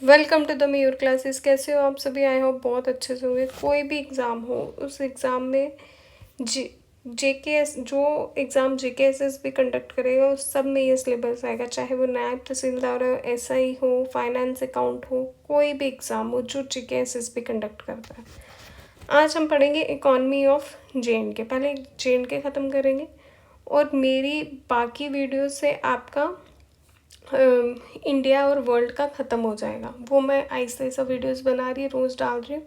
Welcome to the Mayur classes. कैसे हो आप सभी? आई होप बहुत अच्छे से होंगे। कोई भी एग्ज़ाम हो, उस एग्ज़ाम में जी जेकेएस जो एग्ज़ाम जेकेएसएस भी कंडक्ट करेगा उस सब में ये सिलेबस आएगा, चाहे वो नायब तहसीलदार हो, एसआई हो, फाइनेंस अकाउंट हो, कोई भी एग्ज़ाम हो जो जेकेएसएस भी कंडक्ट करता है। आज हम पढ़ेंगे इकॉनमी ऑफ जेएंडके। पहले जेएंडके ख़त्म करेंगे और मेरी बाकी वीडियो से आपका इंडिया और वर्ल्ड का ख़त्म हो जाएगा। वो मैं ऐसा ऐसा वीडियोस बना रही रोज़ डाल रही हूँ।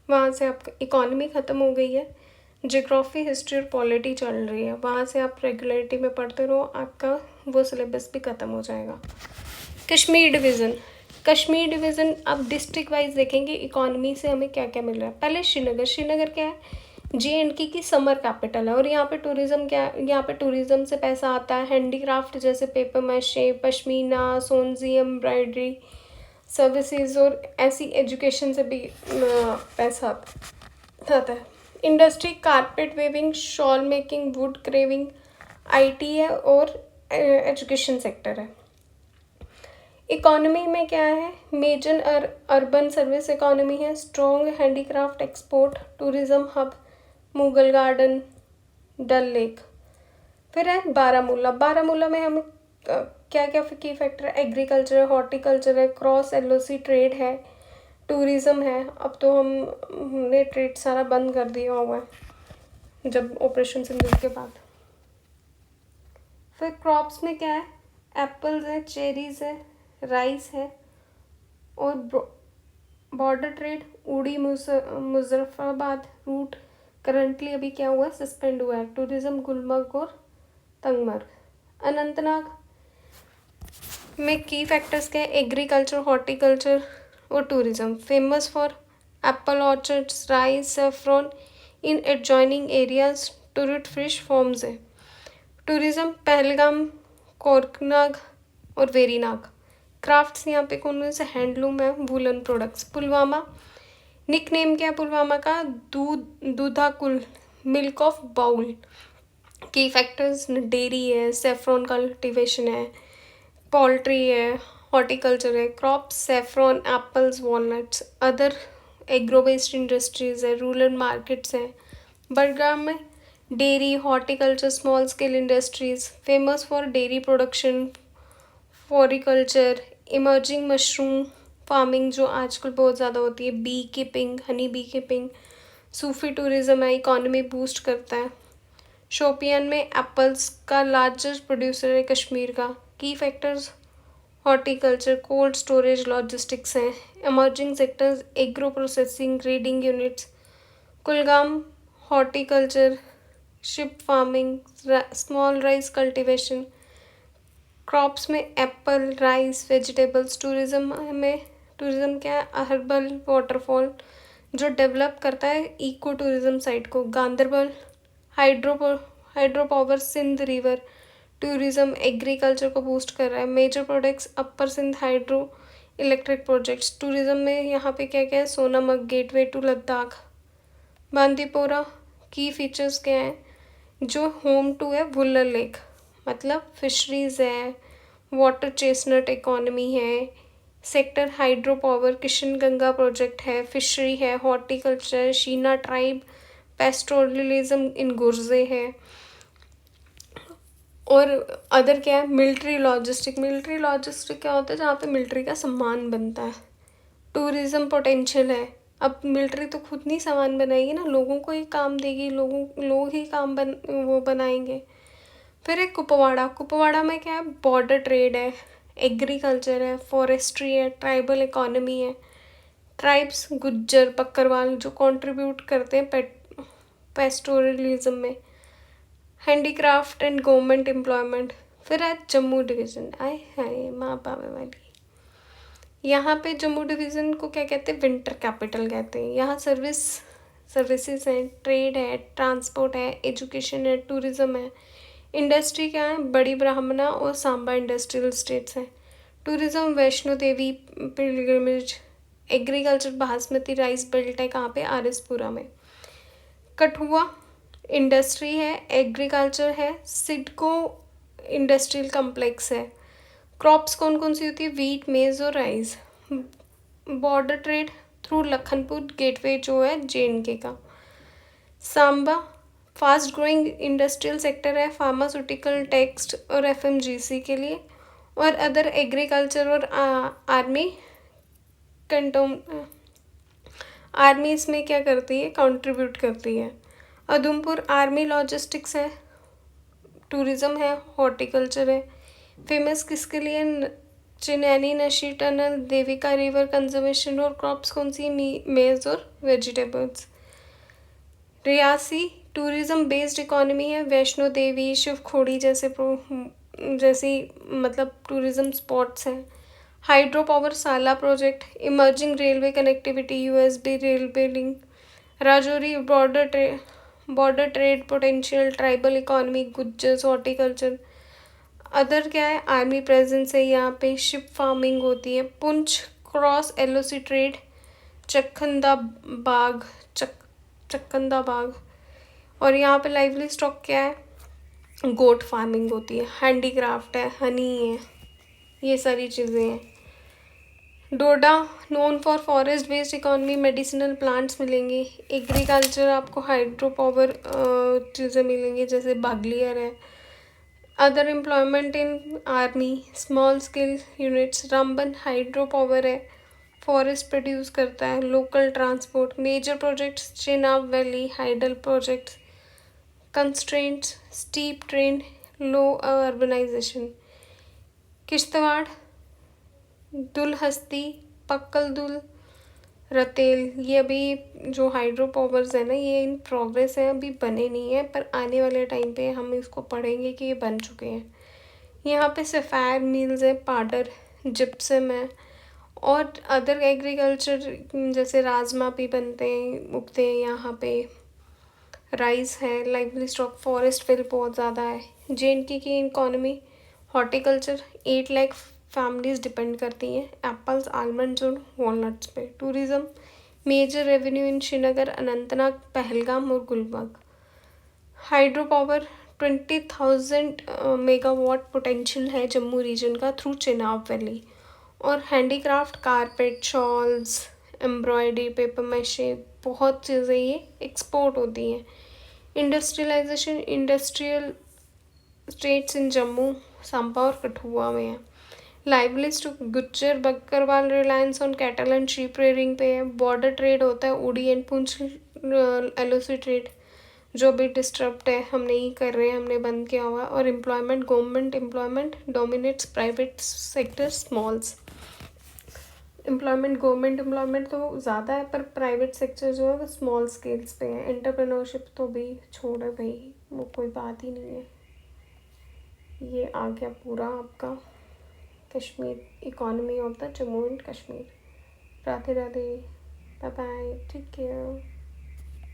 वहाँ से आपका इकॉनमी ख़त्म हो गई है, जियोग्राफी, हिस्ट्री और पॉलिटी चल रही है। वहाँ से आप रेगुलरिटी में पढ़ते रहो, आपका वो सिलेबस भी ख़त्म हो जाएगा। कश्मीर डिवीज़न। कश्मीर डिवीज़न अब डिस्ट्रिक्ट वाइज देखेंगे इकॉनमी से हमें क्या क्या मिल रहा है। पहले श्रीनगर। श्रीनगर क्या है? जे&के की समर कैपिटल है और यहाँ पे टूरिज़्म क्या है? यहाँ पे टूरिज़्म से पैसा आता है। हैंडीक्राफ्ट जैसे पेपर मैशे, पश्मीना, सोनजी, एम्ब्रॉयडरी, सर्विसेज और ऐसी एजुकेशन से भी पैसा आता है। Industry carpet weaving, shawl making, wood carving, IT है और एजुकेशन सेक्टर है। इकोनॉमी में क्या है? मेजर अर्बन सर्विस इकोनॉमी है, strong handicraft export, tourism hub, Mughal garden, Dal lake. फिर है बारामूला। बारामूला में हम क्या क्या की फैक्टर है? एग्रीकल्चर है, हॉर्टिकल्चर है, क्रॉस एलओसी ट्रेड है, टूरिज़्म है। अब तो हमने ट्रेड सारा बंद कर दिया हुआ है जब ऑपरेशन सिंदूर के बाद। फिर क्रॉप्स में क्या है? एप्पल्स है, चेरीज़ है, राइस है और बॉर्डर ट्रेड उड़ी मुजफ्फराबाद रूट करंटली अभी क्या हुआ है? सस्पेंड हुआ है। टूरिज़्म गुलमर्ग और तंगमर्ग। अनंतनाग में की फैक्टर्स क्या है? एग्रीकल्चर, हॉर्टिकल्चर और tourism. Famous for apple orchards, rice, saffron in adjoining areas, tourist fish farms है। टूरिज़्म पहलगाम, कोरकनाग और वेरीनाग। क्राफ्ट्स यहाँ पे कौन से? हैंडलूम है, woollen products. Pulwama, nickname क्या है पुलवामा का? Dudhakul, milk of bowl. Key factors dairy है, सेफ्रॉन कल्टीवेशन है, पोल्ट्री है, हॉर्टिकल्चर है, crops saffron, apples, walnuts. Other agro based industries है, रूरल मार्केट्स हैं। बडगाम में dairy, horticulture, small scale industries, famous for dairy production, floriculture, emerging mushroom farming जो आजकल बहुत ज़्यादा होती है, bee keeping, honey bee keeping. Sufi tourism है, इकॉनमी बूस्ट करता है। शोपियन में एप्पल्स का लार्जेस्ट प्रोड्यूसर है कश्मीर का। Key factors horticulture, cold storage, logistics हैं। Emerging sectors agro processing, grading units. Kulgam horticulture, sheep farming, small rice cultivation. Crops में एप्पल, राइस, वेजिटेबल्स। टूरिज़्म क्या है? हर्बल, वाटरफॉल जो डेवलप करता है इको टूरिज़्म साइट को। Ganderbal hydro power, Sindh river tourism agriculture को boost कर रहा है। Major products upper Sindh hydro electric projects. Tourism में यहाँ पे क्या क्या है? Sonamarg, gateway to Ladakh. Bandipora key features क्या हैं? जो होम टू है वुलर लेक, मतलब फिशरीज है, वाटर चेस्टनट इकोनॉमी है। Sector hydro power, Kishan Ganga project है, फिशरी है, horticulture, Shina tribe, pastoralism in Gurez है। और अदर क्या है? Military logistic. मिलिट्री लॉजिस्टिक क्या होता है? जहाँ पे मिलिट्री का सामान बनता है। टूरिज़्म पोटेंशियल है। अब मिलिट्री तो खुद नहीं सामान बनाएगी ना, लोगों को ही काम देगी, लोग ही काम वो बनाएंगे। फिर एक कुपवाड़ा। कुपवाड़ा में क्या है? बॉर्डर ट्रेड है, एग्रीकल्चर है, फॉरेस्ट्री है, ट्राइबल इकोनॉमी है। ट्राइब्स गुज्जर, बकरवाल जो कंट्रीब्यूट करते हैं पेस्टोरलिज्म में। Handicraft and government employment. फिर है जम्मू डिवीज़न। आए हाय माँ पावे वाली। यहाँ पे जम्मू डिवीज़न को क्या कहते हैं? विंटर कैपिटल कहते हैं। यहाँ सर्विसेज हैं, ट्रेड है, ट्रांसपोर्ट है, एजुकेशन है, टूरिज़्म है। इंडस्ट्री क्या है? बड़ी ब्राह्मणा और सांबा इंडस्ट्रियल स्टेट्स हैं। Tourism Vaishno Devi pilgrimage. Agriculture basmati rice belt है, कहाँ पे? आरएसपुरा में। कठुआ इंडस्ट्री है, एग्रीकल्चर है, सिडको इंडस्ट्रियल कम्प्लेक्स है। क्रॉप्स कौन कौन सी होती है? वीट, मेज़ और rice. Border trade through Lakhanpur gateway जो है JNK का। Samba fast growing industrial sector है फार्मास्यूटिकल, टेक्स्ट और FMGC के लिए, और अदर एग्रीकल्चर और आर्मी कंटोम आर्मी इसमें क्या करती है, कंट्रीब्यूट करती है। उधमपुर आर्मी लॉजिस्टिक्स है, टूरिज़्म है, हॉर्टिकल्चर है। फेमस किसके लिए, चिनैनी नशी टनल, देविका रिवर कंजर्वेशन, और क्रॉप्स कौन सी, मेज और vegetables. Reasi tourism based economy है, वैष्णो देवी, शिव खोड़ी जैसी मतलब टूरिज़्म स्पॉट्स हैं। Hydro power Salal project, emerging railway connectivity, USB railway link. Rajouri border trade potential, tribal economy, Gujjars, horticulture. Other क्या है, आर्मी प्रेजेंस है यहाँ पे, शिप फार्मिंग होती है। पुंछ क्रॉस LOC ट्रेड, चक्खंदा बाग चक्कंदा बाग। और यहाँ पे लाइवली स्टॉक क्या है, गोट फार्मिंग होती है, हैंडीक्राफ्ट है, हनी है, ये सारी चीज़ें हैं। Doda known for forest based economy, medicinal plants मिलेंगे। एग्रीकल्चर आपको हाइड्रो पावर चीज़ें मिलेंगी जैसे बागलियर है। Other employment in army, small scale units. Ramban hydro power है, फॉरेस्ट प्रोड्यूस करता है। Local transport, major projects Chenab valley, hydel projects. Constraints, steep terrain, low urbanisation. Kishtwar Dulhasti, Pakal Dul, Ratle, ये अभी जो हाइड्रो पावर्स है ना, ये इन प्रोग्रेस है, अभी बने नहीं है, पर आने वाले टाइम पे हम इसको पढ़ेंगे कि ये बन चुके हैं। यहाँ पे सफ़ायर मिल्स है, पाउडर, जिप्सम है, और अदर एग्रीकल्चर जैसे राजमा भी बनते हैं, उगते हैं यहाँ पे। राइस है, लाइवली स्टॉक, फॉरेस्ट फिल बहुत ज़्यादा है। JNK की economy, horticulture, 8 lakh families depend करती हैं एप्पल्स, आलमंड्स और वॉलनट्स पे। Tourism, major revenue in Srinagar, Anantnag, Pahalgam और Gulmarg. Hydro power 20,000 megawatt potential है जम्मू रीजन का थ्रू चेनाब वैली। और handicraft, carpet, shawls, embroidery, paper mache, बहुत चीज़ें ये एक्सपोर्ट होती हैं। Industrialisation, industrial states in Jammu, Samba और कठुआ में है। लाइवलीस्ट Gujjar Bakarwal reliance on cattle and sheep rearing पे है। बॉर्डर ट्रेड होता है, उड़ी एंड पुंछ LOC ट्रेड जो भी डिस्टर्ब्ड है, हम नहीं कर रहे हैं, हमने बंद किया हुआ है। और employment, government employment dominates private sector smalls. Government employment तो ज़्यादा है, पर प्राइवेट सेक्टर जो है वो स्मॉल स्केल्स पे है। एंटरप्रेन्योरशिप तो भी छोड़े भाई, वो कोई बात ही नहीं है। ये आ गया पूरा आपका Kashmir, economy of the Jammu and Kashmir. Radhe Radhe, bye bye, take care.